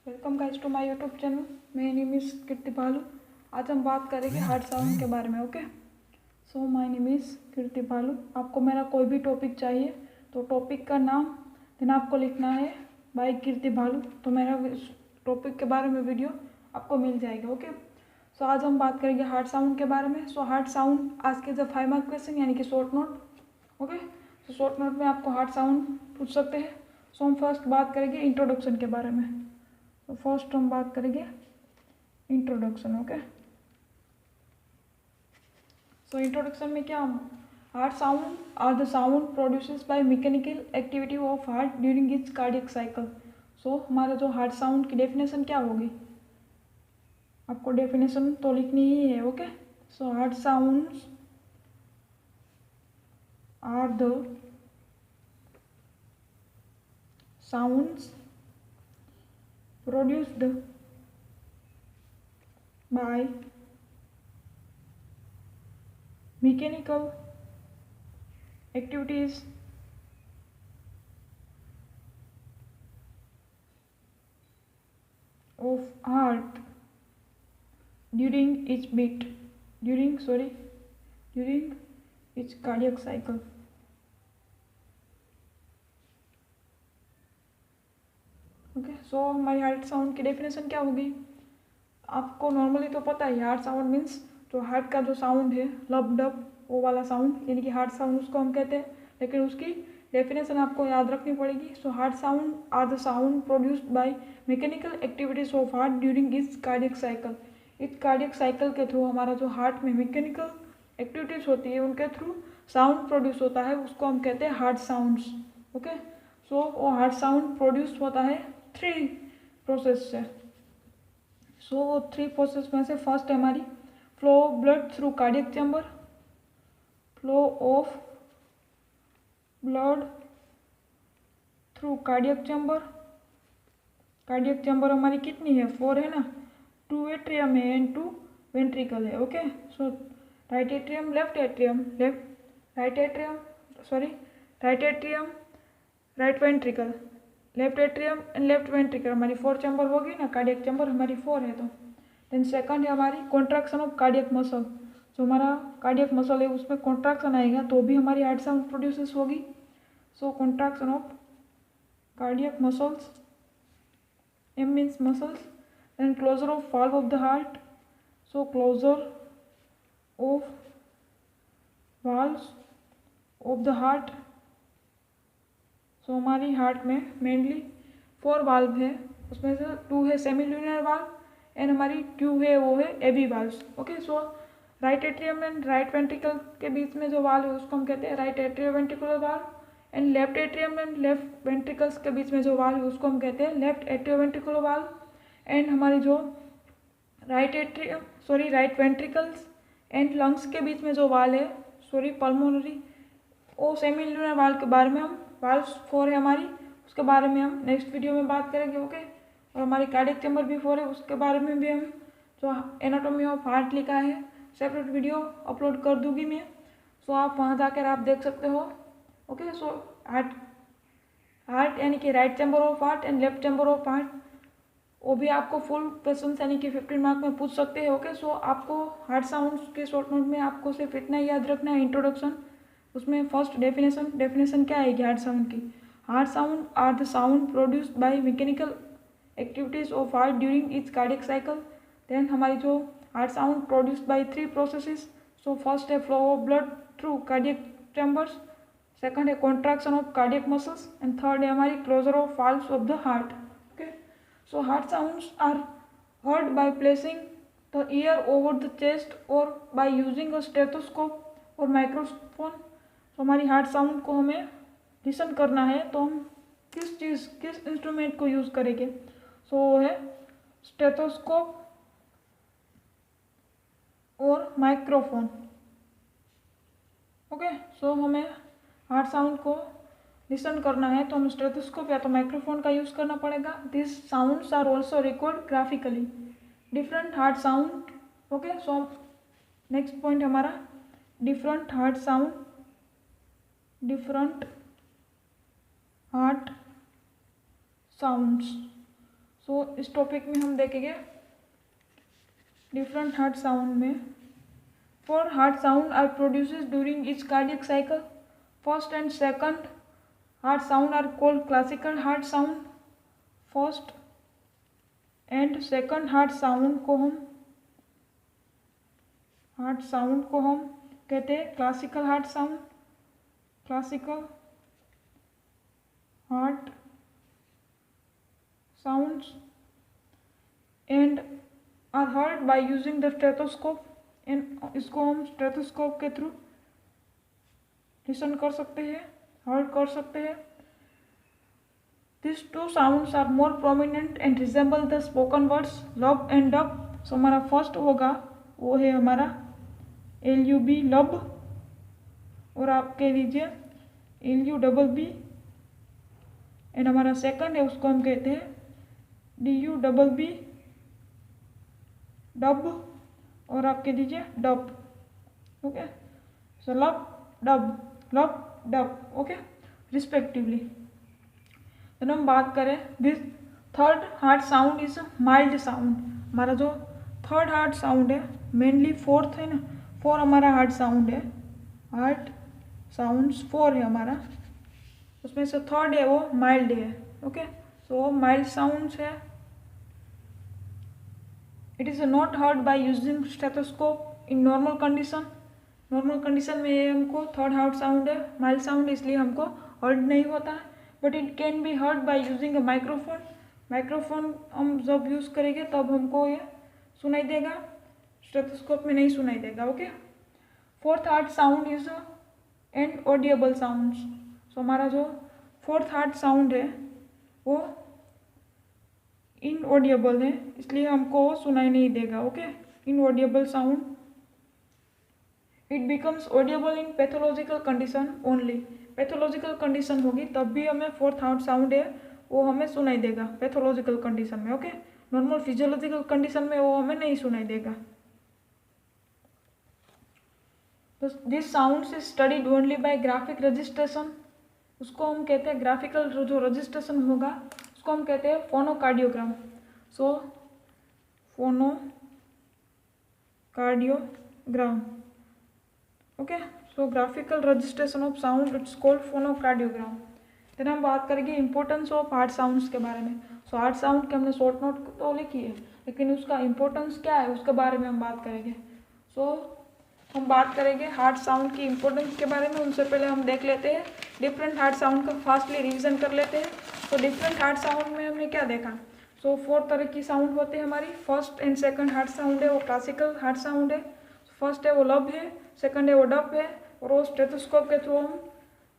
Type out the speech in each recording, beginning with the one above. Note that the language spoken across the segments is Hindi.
Welcome guys to my YouTube channel. मेरी नेम इज़ कीर्ति बालू। आज हम बात करेंगे हार्ट साउंड के बारे में। Okay, so my name is Kirti Balu. आपको मेरा कोई भी टॉपिक चाहिए तो टॉपिक का नाम देन आपको लिखना है बाय कीर्ति बालू, तो मेरा टॉपिक के बारे में वीडियो आपको मिल जाएगा। ओके, सो आज हम बात करेंगे हार्ट साउंड के बारे में। सो हार्ट साउंड आज के जब 5 मार्क क्वेश्चन यानी कि शॉर्ट नोट। ओके, तो शॉर्ट नोट में आपको हार्ट साउंड पूछ सकते हैं। सो हम फर्स्ट बात करेंगे इंट्रोडक्शन के बारे में। तो फर्स्ट हम बात करेंगे इंट्रोडक्शन। ओके, सो इंट्रोडक्शन में क्या, heart sound are the sound produces by mechanical activity of heart during its cardiac cycle. So हमारा जो हार्ट साउंड की डेफिनेशन क्या होगी, आपको डेफिनेशन तो लिखनी ही है। Okay, so heart sounds are the sounds produced by mechanical activities of heart during its cardiac cycle। Okay, so हमारी हार्ट साउंड की डेफिनेशन क्या होगी, आपको नॉर्मली तो पता है हार्ट साउंड मीन्स जो हार्ट का जो साउंड है लब डब वो वाला साउंड यानी कि हार्ट साउंड उसको हम कहते हैं, लेकिन उसकी डेफिनेशन आपको याद रखनी पड़ेगी। So heart sound are the sound produced by mechanical activities of heart during its cardiac cycle. इस कार्डियक साइकिल के थ्रू हमारा जो हार्ट में मैकेनिकल एक्टिविटीज होती है उनके थ्रू साउंड प्रोड्यूस होता है, उसको हम कहते हैं हार्ट साउंड्स। ओके, सो वो हार्ट साउंड प्रोड्यूस होता है 3 प्रोसेस से। सो वो 3 प्रोसेस में से फर्स्ट है हमारी flow of blood through cardiac chamber. Flow of blood through cardiac chamber. Cardiac chamber हमारी कितनी है, 4 है ना, 2 एट्रियम है एंड 2 वेंट्रिकल है। Okay, so right atrium right atrium right ventricle, left atrium and left ventricle, हमारी 4 चैम्बर होगी ना, कार्डियक चैम्बर हमारी 4 है। तो देन सेकंड है हमारी कॉन्ट्रैक्शन ऑफ कार्डियक मसल। जो हमारा कार्डियक मसल है उसमें कॉन्ट्रैक्शन आएगा तो भी हमारी हार्ट साउंड प्रोड्यूसेस होगी। So contraction of cardiac muscles, M means muscles. Then closure of valve of the heart. So closure of valves of the heart. So हमारी हार्ट में मेनली 4 वाल्व है, उसमें से 2 है सेमी ल्यूनर वाल्व एंड हमारी 2 है वो है AB valves. Okay, so right atrium and right ventricle के बीच में जो वाल्व है उसको हम कहते हैं right atrio ventricular valve and left atrium and left ventricles के बीच में जो वाल्व है उसको हम कहते हैं left atrio ventricular valve. And हमारी जो राइट वेंट्रिकल्स एंड लंग्स के बीच में जो वाल्व है पल्मोनरी, वो सेमी ल्यूनर वाल्व के बारे में हम वाल्व्स 4 है हमारी, उसके बारे में हम नेक्स्ट वीडियो में बात करेंगे। ओके, और हमारी कार्डियक चैम्बर भी 4 है, उसके बारे में भी हम जो एनाटॉमी ऑफ हार्ट लिखा है सेपरेट वीडियो अपलोड कर दूंगी मैं। सो आप वहाँ जाकर आप देख सकते हो। ओके, सो हार्ट यानी कि right chamber of heart and left chamber of heart, वो भी आपको फुल क्वेश्चन यानी कि 15 मार्क में पूछ सकते हैं। ओके, सो आपको हार्ट साउंड के शॉर्ट नोट में आपको सिर्फ इतना ही याद रखना है, इंट्रोडक्शन। उसमें फर्स्ट डेफिनेशन क्या आएगी हार्ट साउंड की, heart sound are the sound produced by mechanical activities of heart during its cardiac cycle. Then हमारी जो heart sound produced by 3 processes. So first है flow of blood through cardiac chambers, second है contraction of cardiac muscles and third है हमारी closure of valves of the heart. Okay, so heart sounds are heard by placing the ear over the chest or by using a stethoscope or microphone। तो हमारी हार्ट साउंड को हमें लिसन करना है तो हम किस इंस्ट्रूमेंट को यूज़ करेंगे, सो वो है स्टेथोस्कोप और माइक्रोफोन। ओके, सो हमें हार्ट साउंड को लिसन करना है तो हम स्टेथोस्कोप या तो माइक्रोफोन का यूज़ करना पड़ेगा। This sounds are also record graphically different heart sound. Okay, so next point हमारा डिफरेंट हार्ट साउंड्स। सो इस टॉपिक में हम देखेंगे डिफरेंट हार्ट साउंड में। 4 heart sound are produces during each cardiac cycle. First and second heart sound are called classical heart sound. First and second heart sound को हम कहते हैं classical heart sound. Classical heart sounds and are heard by using the stethoscope. And इसको हम स्टेथोस्कोप के थ्रू लिसन कर सकते हैं, हर्ड कर सकते हैं। These two sounds are more prominent and resemble the spoken words लब एंड डब। सो हमारा फर्स्ट होगा वो है हमारा LUB लब, और आप कह दीजिए LUBB। एंड हमारा सेकंड है उसको हम कहते हैं DUBB डब, और आप कह दीजिए डब। ओके, सो लब डब ओके रिस्पेक्टिवली। तो हम बात करें this third heart sound is mild sound. हमारा जो थर्ड हार्ट साउंड है, मेनली फोर्थ है ना, 4 हमारा हार्ट साउंड है, हार्ट साउंड्स 4 है हमारा, उसमें से थर्ड है वो माइल्ड है। ओके, सो माइल्ड साउंड्स है। It is not heard by using stethoscope in normal condition. Normal condition में ये हमको थर्ड हार्ट साउंड है, माइल्ड साउंड, इसलिए हमको हर्ड नहीं होता है। But it can be heard by using a microphone. Microphone हम जब यूज़ करेंगे तब हमको ये सुनाई देगा, स्टेथोस्कोप में नहीं सुनाई देगा। Okay, fourth heart sound is and audible sounds. So हमारा जो फोर्थ हार्ट साउंड है वो इनऑडिएबल है, इसलिए हमको सुनाई नहीं देगा। Okay, inaudible sound. It becomes audible in pathological condition only. Pathological condition होगी तब भी हमें फोर्थ हार्ट साउंड है वो हमें सुनाई देगा, पैथोलॉजिकल कंडीशन में। ओके, नॉर्मल फिजियोलॉजिकल कंडीशन में वो हमें नहीं सुनाई देगा। तो this sounds is studied only by graphic registration. उसको हम कहते हैं ग्राफिकल जो रजिस्ट्रेशन होगा उसको हम कहते हैं phonocardiogram. So phonocardiogram. Okay, so graphical registration of sound it's called phonocardiogram. फिर हम बात करेंगे इंपॉर्टेंस ऑफ हार्ट साउंड्स के बारे में। सो हार्ट साउंड के हमने शॉर्ट नोट तो लिखी है, लेकिन उसका इंपॉर्टेंस क्या है उसके बारे में हम बात करेंगे। सो हम बात करेंगे हार्ट साउंड की इंपॉर्टेंस के बारे में। उनसे पहले हम देख लेते हैं डिफरेंट हार्ट साउंड का, फास्टली रिवीजन कर लेते हैं। तो डिफरेंट हार्ट साउंड में हमने क्या देखा। सो 4 तरह की साउंड होते हैं हमारी। First and second heart sound है वो क्लासिकल हार्ट साउंड है। फर्स्ट है वो लब है, सेकंड है वो डब है, और वो स्टेथोस्कोप के थ्रू हम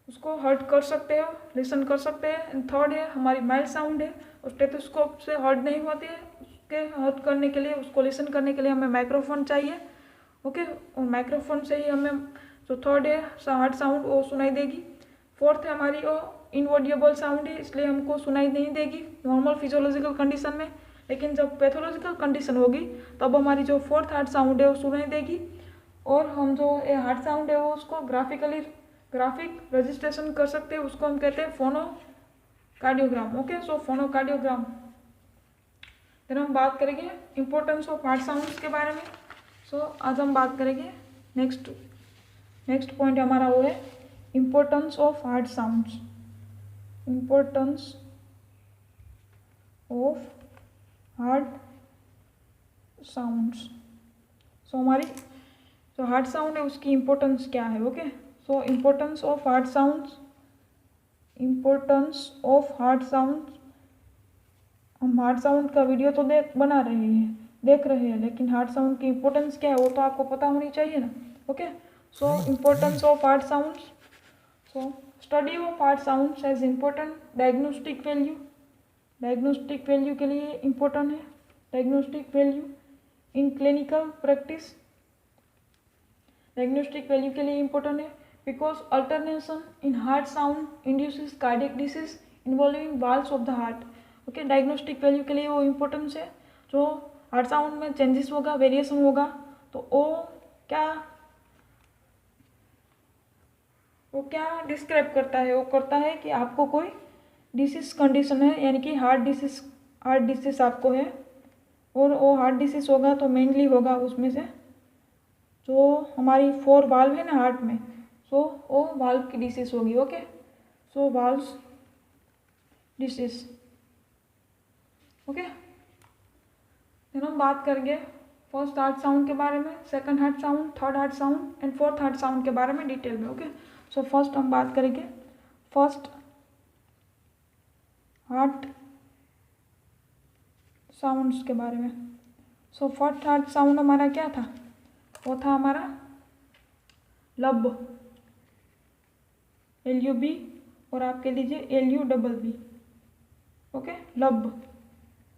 उसको हर्ट कर सकते हो, लिसन कर सकते हैं। एंड थर्ड है हमारी माइल्ड साउंड है, और स्टेथोस्कोप से हर्ट नहीं होती है, उसके हर्ट करने के लिए, उसको लिसन करने के लिए हमें माइक्रोफोन चाहिए। ओके, और माइक्रोफोन से ही हमें जो थर्ड है हार्ट साउंड वो सुनाई देगी। फोर्थ है हमारी वो इनऑडिएबल साउंड है, इसलिए हमको सुनाई नहीं देगी नॉर्मल फिजियोलॉजिकल कंडीशन में। लेकिन जब पैथोलॉजिकल कंडीशन होगी तब हमारी जो फोर्थ हार्ट साउंड है वो सुनाई देगी, और हम जो ये हार्ट साउंड है वो उसको ग्राफिक रजिस्ट्रेशन कर सकते हैं, उसको हम कहते हैं फोनोकार्डियोग्राम। ओके, सो फोनोकार्डियोग्राम। फिर हम बात करेंगे इंपॉर्टेंस ऑफ हार्ट साउंड्स के बारे में। सो आज हम बात करेंगे नेक्स्ट पॉइंट हमारा वो है importance of heart sounds. Importance of heart sounds. So हमारी जो हार्ट साउंड है उसकी इंपॉर्टेंस क्या है। Okay, so importance of heart sounds. Importance of heart sounds, हम हार्ट साउंड का वीडियो तो देख रहे हैं, लेकिन हार्ट साउंड की इंपॉर्टेंस क्या है वो तो आपको पता होनी चाहिए ना। Okay, so importance of heart sounds. So study of heart sounds has important diagnostic value. Diagnostic value के लिए इंपॉर्टेंट है, diagnostic value in clinical practice. Diagnostic value के लिए इंपॉर्टेंट है because alternation in heart sound induces cardiac disease involving valves of the heart. Okay, diagnostic value के लिए वो इम्पोर्टेंस है, जो हार्ट साउंड में चेंजेस होगा, वेरिएशन होगा, तो वो क्या डिस्क्राइब करता है, वो करता है कि आपको कोई डिसीज कंडीशन है, यानी कि हार्ट हार्ट डिसीज आपको है, और वो हार्ट डिसीज होगा तो मेनली होगा उसमें से जो हमारी 4 वाल्व है ना हार्ट में, सो वो वाल्व की डिसीज होगी। ओके, सो वाल्व्स डिसीज। ओके, फिर हम बात करेंगे फर्स्ट हार्ट साउंड के बारे में, second heart sound, third heart sound and fourth heart sound के बारे में डिटेल में। ओके, सो फर्स्ट हम बात करेंगे फर्स्ट हार्ट साउंड्स के बारे में। सो फर्स्ट हार्ट साउंड हमारा क्या था, वो था हमारा लब, LUB, और आप कह लीजिए LUBB। ओके, लब।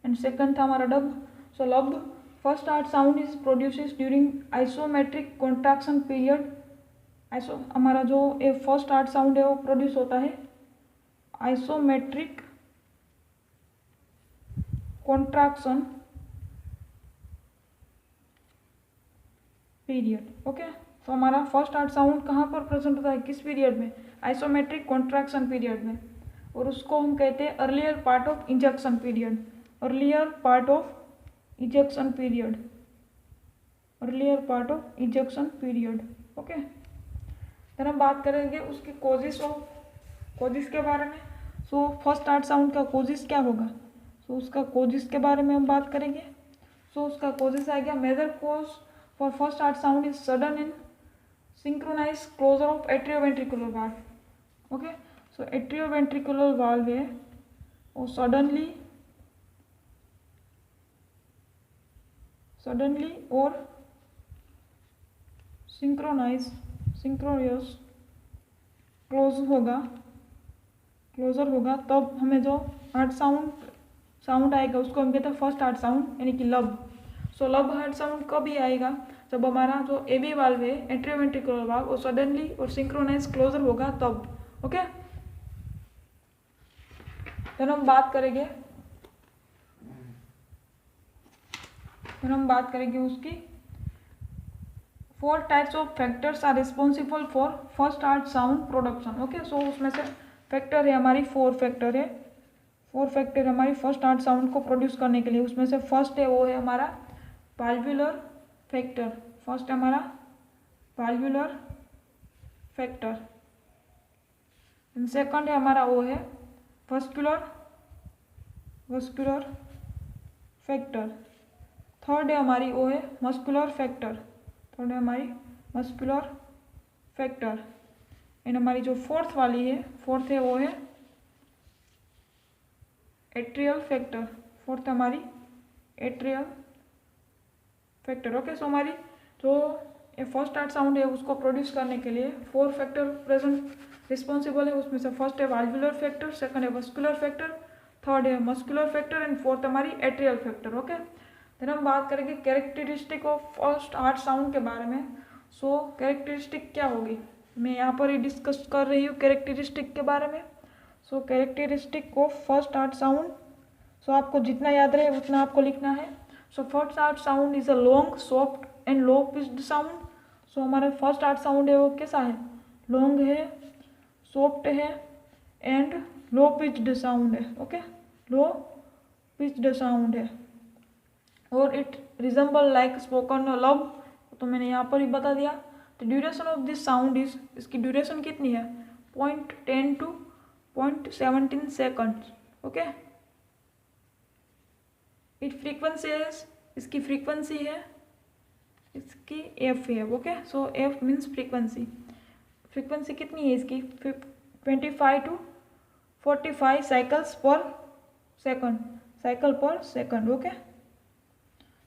एंड सेकंड था हमारा डब। सो लब, first heart sound is produces during isometric contraction period. हमारा जो फर्स्ट हार्ट साउंड है वो प्रोड्यूस होता है आइसोमेट्रिक कॉन्ट्रैक्शन पीरियड। ओके, तो हमारा फर्स्ट हार्ट साउंड कहाँ पर प्रेजेंट होता है, किस पीरियड में, आइसोमेट्रिक कॉन्ट्रैक्शन पीरियड में, और उसको हम कहते हैं earlier part of injection period, earlier part of ejection period, earlier part of ejection period. Okay, फिर हम बात करेंगे उसके कोजिस के बारे में। सो फर्स्ट हार्ट साउंड का कोजिस क्या होगा, सो उसका कोजिस के बारे में हम बात करेंगे। सो उसका कोजिस आ गया, major cause for first heart sound is sudden and synchronise closure of atrioventricular valve. Okay, so atrioventricular valve है वो सडनली और सिंक्रोनियस क्लोजर होगा, तब हमें जो हार्ट साउंड आएगा उसको हम कहते हैं फर्स्ट हार्ट साउंड, यानी कि लब। सो लब हार्ट साउंड कब भी आएगा, जब हमारा जो AB वाल्व है एट्रियोवेंट्रिकुलर वाल्व वो सडनली और सिंक्रोनाइज क्लोजर होगा तब। ओके, फिर हम बात करेंगे उसकी 4 types of factors are responsible for first heart sound production. Okay, so उसमें से फैक्टर है हमारी 4 फैक्टर हमारी फर्स्ट हार्ट साउंड को प्रोड्यूस करने के लिए। उसमें से फर्स्ट है वो है हमारा वाल्वुलर फैक्टर, फर्स्ट हमारा वाल्वुलर फैक्टर, सेकंड है हमारा वो है वस्कुलर फैक्टर, थर्ड है हमारी वो है मस्कुलर फैक्टर, एंड हमारी जो फोर्थ है वो है एट्रियल फैक्टर, फोर्थ हमारी एट्रियल फैक्टर। ओके, सो हमारी जो फर्स्ट हार्ट साउंड है उसको प्रोड्यूस करने के लिए 4 फैक्टर प्रेजेंट रिस्पॉन्सिबल है। उसमें से फर्स्ट है वाल्वुलर फैक्टर, सेकंड है वस्कुलर फैक्टर, थर्ड है मस्कुलर फैक्टर एंड फोर्थ हमारी एट्रियल फैक्टर। ओके, फिर हम बात करेंगे characteristic of first heart sound के बारे में। सो कैरेक्टरिस्टिक क्या होगी, मैं यहाँ पर ही डिस्कस कर रही हूँ कैरेक्टरिस्टिक के बारे में। So characteristic of first heart sound, so आपको जितना याद रहे उतना आपको लिखना है। So first heart sound is a long soft and low pitched sound. So हमारा फर्स्ट हार्ट साउंड है वो कैसा है, लॉन्ग है, सॉफ्ट है एंड लो पिच्ड साउंड है। ओके, लो पिच्ड साउंड है, और it resemble like spoken love, तो मैंने यहाँ पर ही बता दिया। The duration of this sound is, इसकी ड्यूरेशन कितनी है, 0.10 to 0.17 seconds. Okay, it frequency है, इसकी फ्रीक्वेंसी है, इसकी F है। ओके, सो F मीन्स फ्रीक्वेंसी कितनी है इसकी, 25 to 45 साइकिल पर second. Okay,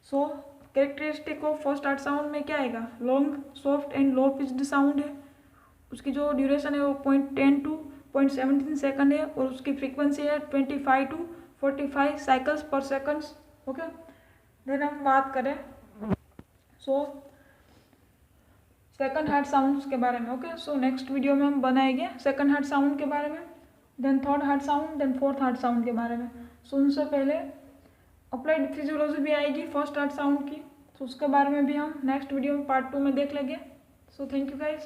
so characteristic of first heart sound में क्या आएगा, long soft and low pitched sound है, उसकी जो ड्यूरेशन है वो 0.10 to 0.17 सेकंड है, और उसकी फ्रीक्वेंसी है 25 to 45 साइकिल्स पर सेकंड्स। ओके, देन हम बात करें सेकंड हार्ट साउंड्स के बारे में। ओके, सो नेक्स्ट वीडियो में हम बनाएंगे सेकंड हार्ट साउंड के बारे में, then third heart sound, then fourth heart sound के बारे में। सो उनसे पहले अप्लाइड फिजियोलॉजी भी आएगी फर्स्ट हार्ट साउंड की, तो उसके बारे में भी हम नेक्स्ट वीडियो में पार्ट 2 में देख लेंगे। So thank you guys.